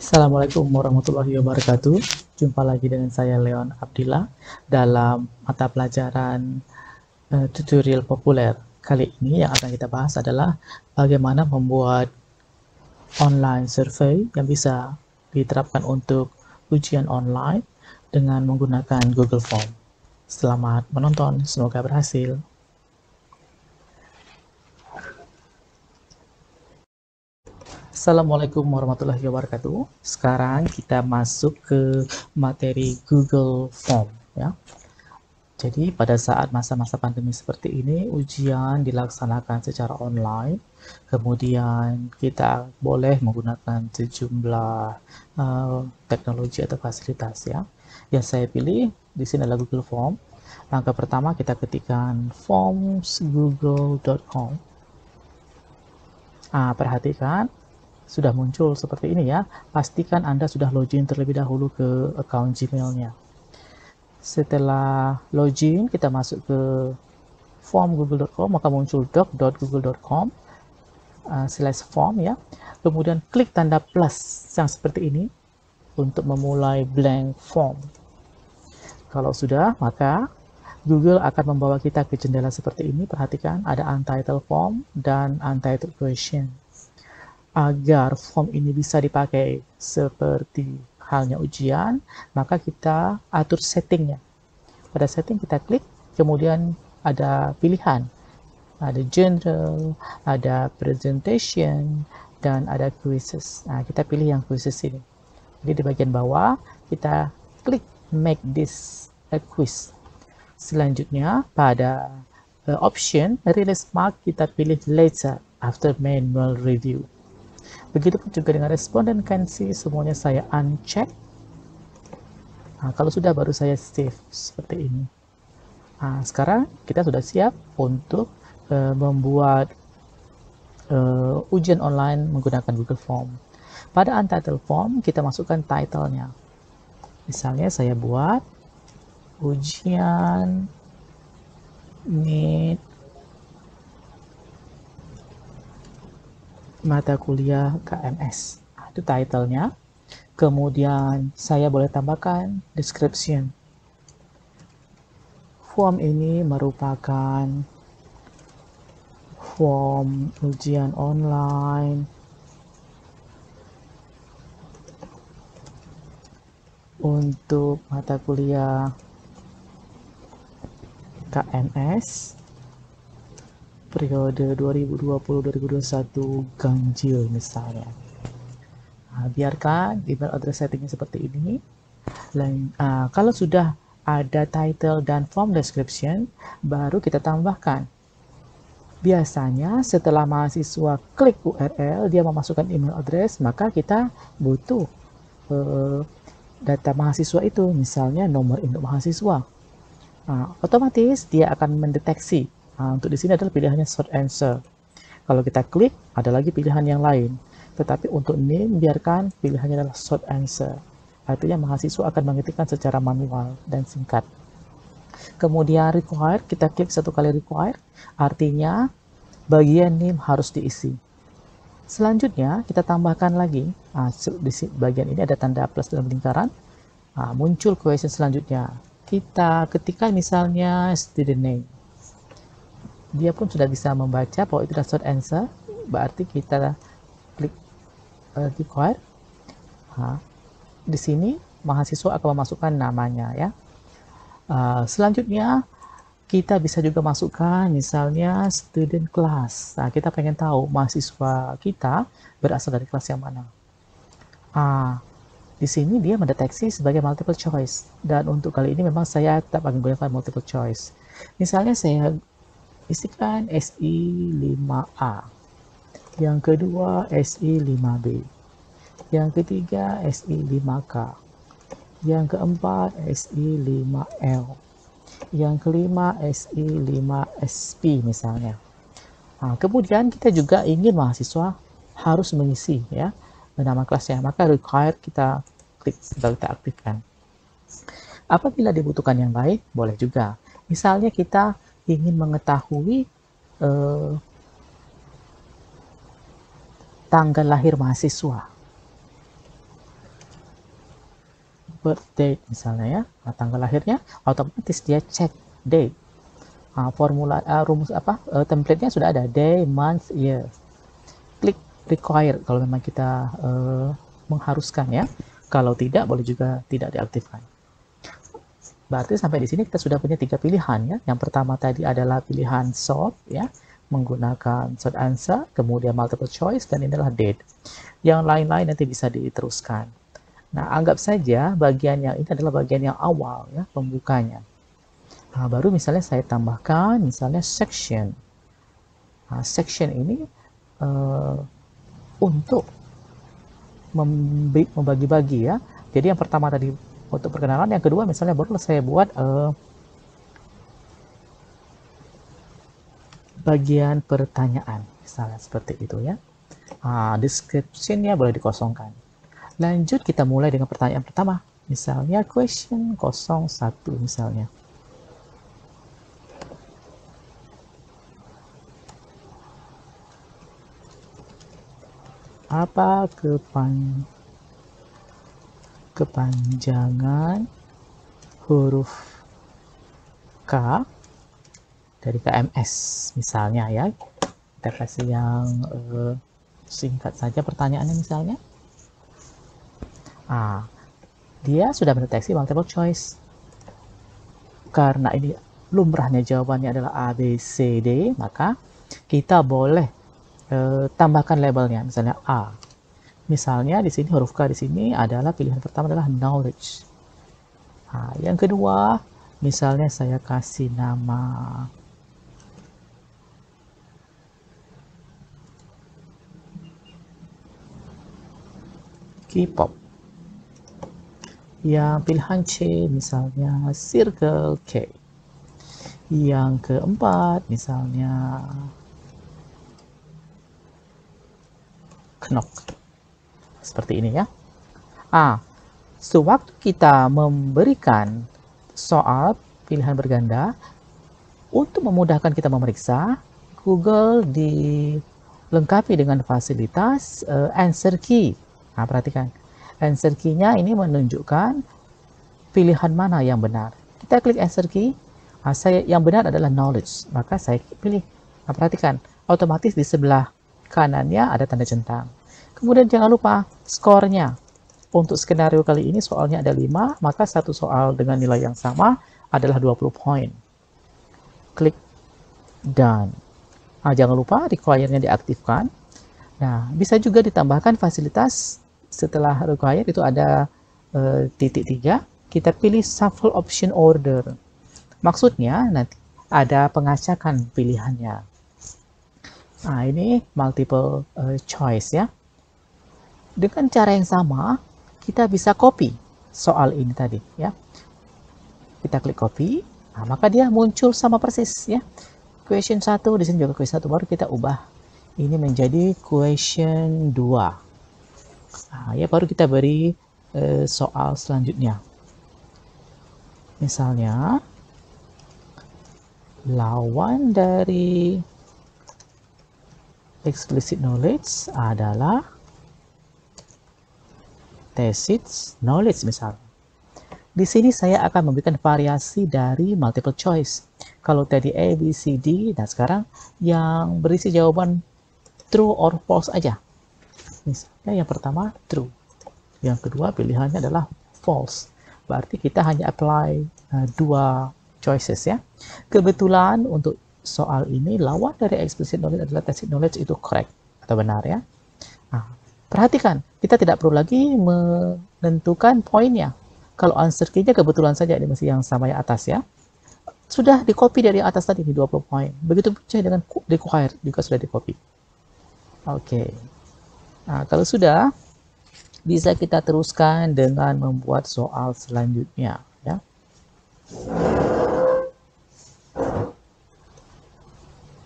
Assalamualaikum warahmatullahi wabarakatuh. Jumpa lagi dengan saya Leon Abdillah dalam mata pelajaran tutorial populer. Kali ini yang akan kita bahas adalah bagaimana membuat online survey yang bisa diterapkan untuk ujian online dengan menggunakan Google Form. Selamat menonton, semoga berhasil. Assalamualaikum warahmatullahi wabarakatuh. Sekarang kita masuk ke materi Google Form ya. Jadi pada saat masa-masa pandemi seperti ini, ujian dilaksanakan secara online. Kemudian kita boleh menggunakan sejumlah teknologi atau fasilitas ya. Yang saya pilih di sini adalah Google Form. Langkah pertama kita ketikkan formsgoogle.com. Perhatikan sudah muncul seperti ini ya. Pastikan Anda sudah login terlebih dahulu ke account Gmail-nya. Setelah login, kita masuk ke formgoogle.com, maka muncul doc.google.com /form ya. Kemudian klik tanda plus yang seperti ini untuk memulai blank form. Kalau sudah, maka Google akan membawa kita ke jendela seperti ini. Perhatikan ada untitled form dan untitled question. Agar form ini bisa dipakai seperti halnya ujian, maka kita atur settingnya. Pada setting kita klik, kemudian ada pilihan. Ada general, ada presentation, dan ada quizzes. Kita pilih yang quizzes ini. Jadi di bagian bawah, kita klik make this a quiz. Selanjutnya, pada option release mark, kita pilih later after manual review. Begitupun juga dengan respondency, semuanya saya uncheck. Kalau sudah, baru saya save seperti ini. Sekarang kita sudah siap untuk membuat ujian online menggunakan Google Form. Pada untitled form, kita masukkan title-nya. Misalnya saya buat ujian NEET mata kuliah KMS. Itu title-nya. Kemudian saya boleh tambahkan description. Form ini merupakan form ujian online untuk mata kuliah KMS periode 2020-2021 ganjil misalnya. Biarkan email address settingnya seperti ini. Kalau sudah ada title dan form description, baru kita tambahkan. Biasanya setelah mahasiswa klik URL, dia memasukkan email address, maka kita butuh data mahasiswa itu, misalnya nomor induk mahasiswa. Otomatis dia akan mendeteksi. Untuk di sini adalah pilihannya short answer. Kalau kita klik, ada lagi pilihan yang lain. Tetapi untuk ini, biarkan pilihannya adalah short answer. Artinya mahasiswa akan mengetikkan secara manual dan singkat. Kemudian required, kita klik satu kali required, artinya bagian name harus diisi. Selanjutnya, kita tambahkan lagi, di bagian ini ada tanda plus dalam lingkaran, muncul question selanjutnya. Kita ketikkan misalnya student name. Dia pun sudah bisa membaca bahwa itu adalah short answer, berarti kita klik required. Di sini mahasiswa akan memasukkan namanya ya. Selanjutnya kita bisa juga masukkan misalnya student class. Kita pengen tahu mahasiswa kita berasal dari kelas yang mana. Di sini dia mendeteksi sebagai multiple choice, dan untuk kali ini memang saya tetap akan menggunakan multiple choice. Misalnya saya isikan SI 5A, yang kedua SI 5B, yang ketiga SI 5K, yang keempat SI 5L, yang kelima SI 5SP misalnya. Kemudian kita juga ingin mahasiswa harus mengisi ya nama kelasnya, maka required kita klik atau kita aktifkan. Apabila dibutuhkan yang lain, boleh juga. Misalnya kita ingin mengetahui tanggal lahir mahasiswa. birth date misalnya ya, tanggal lahirnya, otomatis dia cek date. Rumus template-nya sudah ada, day, month, year. Klik require kalau memang kita mengharuskan ya. Kalau tidak, boleh juga tidak diaktifkan. Berarti sampai di sini kita sudah punya 3 pilihan ya. Yang pertama tadi adalah pilihan sort ya, menggunakan short answer, kemudian multiple choice, dan ini adalah date. Yang lain-lain nanti bisa diteruskan. Nah, anggap saja bagian yang ini adalah bagian yang awal ya, pembukanya. Nah, baru misalnya saya tambahkan misalnya section. Nah, section ini untuk membagi-bagi ya. Jadi yang pertama tadi untuk perkenalan, yang kedua misalnya baru saya buat bagian pertanyaan, misalnya seperti itu ya. Description-nya boleh dikosongkan. Lanjut kita mulai dengan pertanyaan pertama. Misalnya question 01 misalnya. Apa kepanjangan huruf K dari KMS misalnya ya. Kita kasih yang singkat saja pertanyaannya misalnya. Dia sudah mendeteksi multiple choice. Karena ini lumrahnya jawabannya adalah A, B, C, D, maka kita boleh tambahkan labelnya, misalnya A. Misalnya di sini huruf K di sini adalah pilihan pertama adalah knowledge. Yang kedua, misalnya saya kasih nama K-pop. Yang pilihan C misalnya Circle K. Yang keempat misalnya Knock. Seperti ini ya. Sewaktu kita memberikan soal pilihan berganda, untuk memudahkan kita memeriksa, Google dilengkapi dengan fasilitas answer key. Perhatikan, answer key-nya ini menunjukkan pilihan mana yang benar. Kita klik answer key, yang benar adalah knowledge, maka saya pilih. Perhatikan, otomatis di sebelah kanannya ada tanda centang. Kemudian jangan lupa skornya. Untuk skenario kali ini soalnya ada 5, maka satu soal dengan nilai yang sama adalah 20 poin. Klik done. Jangan lupa require-nya diaktifkan. Nah, bisa juga ditambahkan fasilitas setelah require itu ada titik 3. Kita pilih shuffle option order. Maksudnya nanti ada pengacakan pilihannya. Ini multiple choice ya. Dengan cara yang sama, kita bisa copy soal ini tadi ya. Kita klik copy, maka dia muncul sama persis ya. Question 1 di sini juga question 1, baru kita ubah ini menjadi question 2. Ya baru kita beri soal selanjutnya. Misalnya lawan dari explicit knowledge adalah tacit knowledge misalnya. Di sini saya akan memberikan variasi dari multiple choice. Kalau tadi A, B, C, D, dan sekarang yang berisi jawaban true or false aja. Misalnya yang pertama true, yang kedua pilihannya adalah false. Berarti kita hanya apply 2 choices ya. Kebetulan untuk soal ini lawan dari explicit knowledge adalah tacit knowledge, itu correct atau benar ya. Perhatikan, kita tidak perlu lagi menentukan poinnya. Kalau answer key-nya kebetulan saja ini masih yang sama yang atas ya. Sudah di copy dari atas tadi di 20 poin. Begitu pun dengan require juga sudah di copy. Oke. Kalau sudah, bisa kita teruskan dengan membuat soal selanjutnya ya.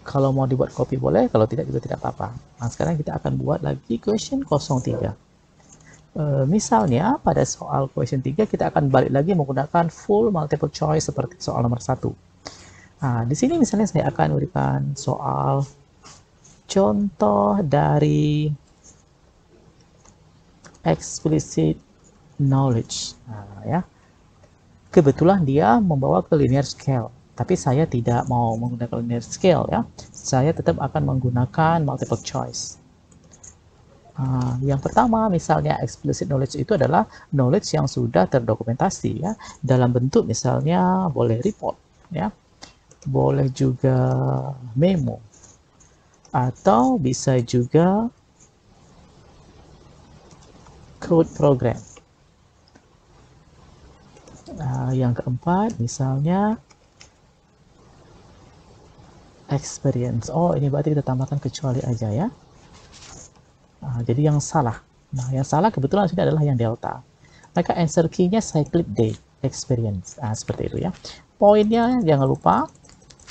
Kalau mau dibuat copy boleh, kalau tidak juga tidak apa-apa. Sekarang kita akan buat lagi question 03. Misalnya pada soal question 3 kita akan balik lagi menggunakan full multiple choice seperti soal nomor 1. Di sini misalnya saya akan berikan soal contoh dari explicit knowledge. Ya. Kebetulan dia membawa ke linear scale, tapi saya tidak mau menggunakan linear scale ya. Saya tetap akan menggunakan multiple choice. Yang pertama, misalnya explicit knowledge itu adalah knowledge yang sudah terdokumentasi ya, dalam bentuk misalnya boleh report ya, boleh juga memo, atau bisa juga code program. Yang keempat, misalnya experience. Oh, ini berarti kita tambahkan kecuali aja ya. Jadi yang salah. Nah, yang salah kebetulan sini adalah yang delta. Maka answer key-nya cyclic day experience. Seperti itu ya. Poinnya jangan lupa,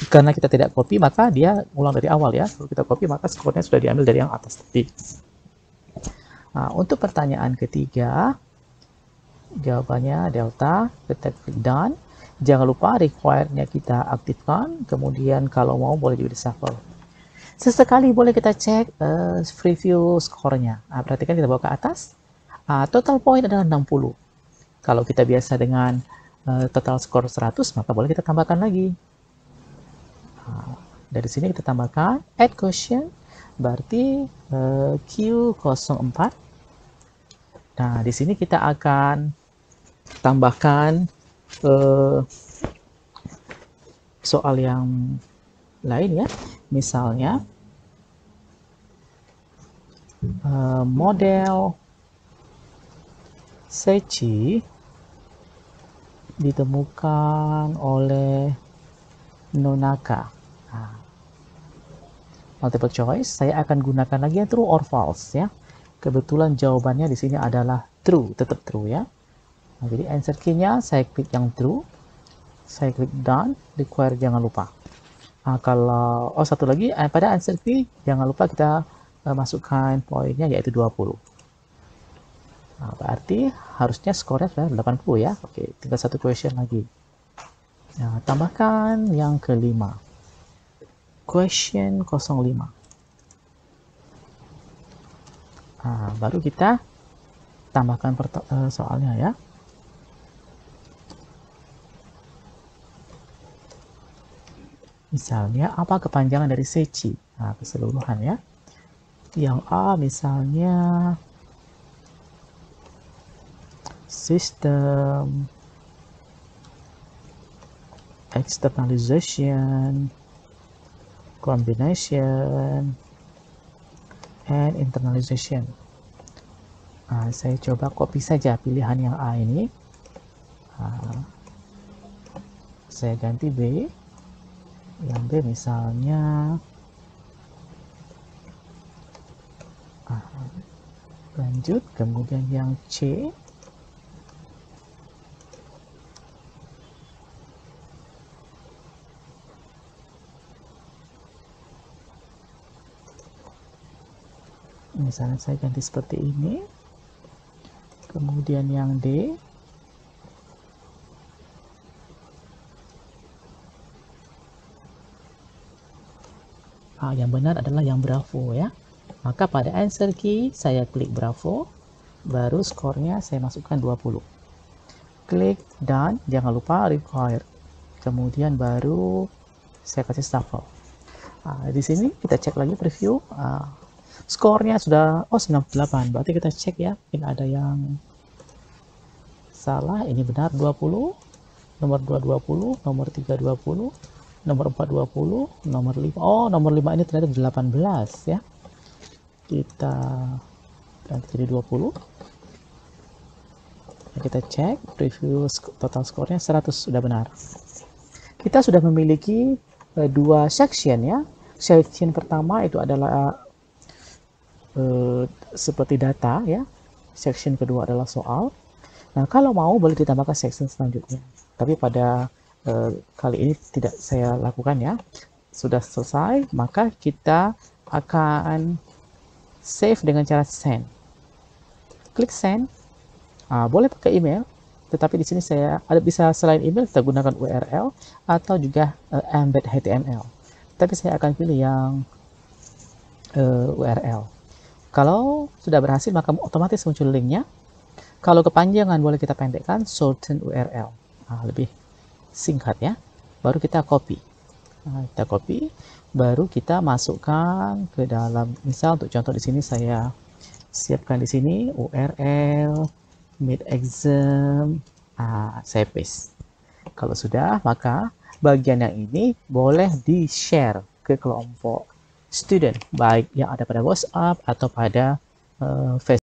karena kita tidak copy, maka dia ulang dari awal ya. Kalau kita copy, maka skornya sudah diambil dari yang atas tadi. Untuk pertanyaan ketiga, jawabannya delta, kita klik done. Jangan lupa required-nya kita aktifkan, kemudian kalau mau boleh juga di shuffle. Sesekali boleh kita cek preview skornya. Perhatikan kita bawa ke atas. Total point adalah 60. Kalau kita biasa dengan total skor 100, maka boleh kita tambahkan lagi. Dari sini kita tambahkan add quotient, berarti Q04. Nah, di sini kita akan tambahkan soal yang lain ya. Misalnya model Sechi ditemukan oleh Nonaka. Multiple choice, saya akan gunakan lagi yang true or false ya. Kebetulan jawabannya di sini adalah true, tetap true ya. Jadi answer key-nya saya klik yang true, saya klik done, require jangan lupa. Kalau satu lagi pada answer key jangan lupa kita masukkan poinnya yaitu 20. Berarti harusnya skornya sudah 80 ya. Oke, tinggal satu question lagi. Nah, tambahkan yang kelima. Question 05. Baru kita tambahkan soalnya ya. Misalnya, apa kepanjangan dari Sechi? Keseluruhan ya. Yang A misalnya system externalization, combination, and internalization. Saya coba copy saja pilihan yang A ini. Saya ganti B. Yang B misalnya lanjut, kemudian yang C misalnya saya ganti seperti ini, kemudian yang D yang benar adalah yang Bravo ya. Maka pada answer key saya klik Bravo, baru skornya saya masukkan 20. Klik done, jangan lupa require. Kemudian baru saya kasih shuffle. Di sini kita cek lagi preview. Skornya sudah 98. Berarti kita cek ya, mungkin ada yang salah. Ini benar 20, nomor 2 20, nomor 3 20, nomor 4 20, nomor 5. Nomor 5 ini ternyata 18 ya. Kita ganti jadi 20. Kita cek preview total skornya 100, sudah benar. Kita sudah memiliki dua section ya. Section pertama itu adalah seperti data ya. Section kedua adalah soal. Nah, kalau mau boleh ditambahkan section selanjutnya. Tapi pada kali ini tidak saya lakukan ya. Sudah selesai, maka kita akan save dengan cara send. Klik send. Boleh pakai email, tetapi di sini saya bisa selain email kita gunakan URL atau juga embed HTML. Tapi saya akan pilih yang URL. Kalau sudah berhasil maka otomatis muncul linknya. Kalau kepanjangan boleh kita pendekkan shorten URL. Lebih singkat ya. Baru kita copy. Kita copy, baru kita masukkan ke dalam, misal untuk contoh di sini saya siapkan di sini URL mid exam. Saya paste. Kalau sudah, maka bagian yang ini boleh di-share ke kelompok student, baik yang ada pada WhatsApp atau pada Facebook.